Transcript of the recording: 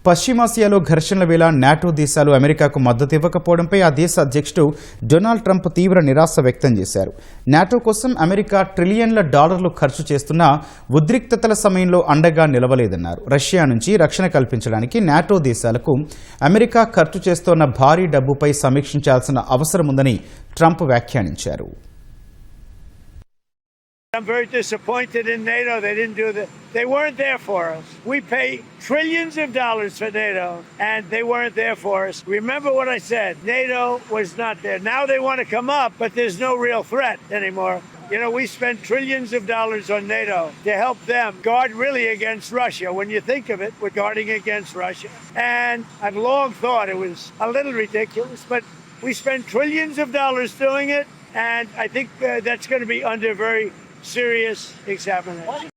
పశ్చిమాసియాలో ఘర్షణల వేళ నాటో దేశాలు అమెరికాకు మద్దతు ఇవ్వకపోవడంపై ఆ దేశ అధ్యక్షుడు డొనాల్డ్ ట్రంప్ తీవ్ర నిరాశ వ్యక్తం చేశారు. నాటో కోసం అమెరికా ట్రిలియన్ల డాలర్లు ఖర్చు చేస్తున్నా ఉద్రిక్తతల సమయంలో అండగా నిలవలేదన్నారు. రష్యా నుంచి రక్షణ కల్పించడానికి నాటో దేశాలకు అమెరికా ఖర్చు చేస్తోన్న భారీ డబ్బుపై సమీక్షించాల్సిన అవసరముందని ట్రంప్ వ్యాఖ్యానించారు. I'm very disappointed in NATO. They weren't there for us. We pay trillions of dollars for NATO, and they weren't there for us. Remember what I said. NATO was not there. Now they want to come up, but there's no real threat anymore. You know, we spent trillions of dollars on NATO to help them guard really against Russia. When you think of it, we're guarding against Russia. And I've long thought it was a little ridiculous, but we spent trillions of dollars doing it, and I think that's going to be under very serious examination.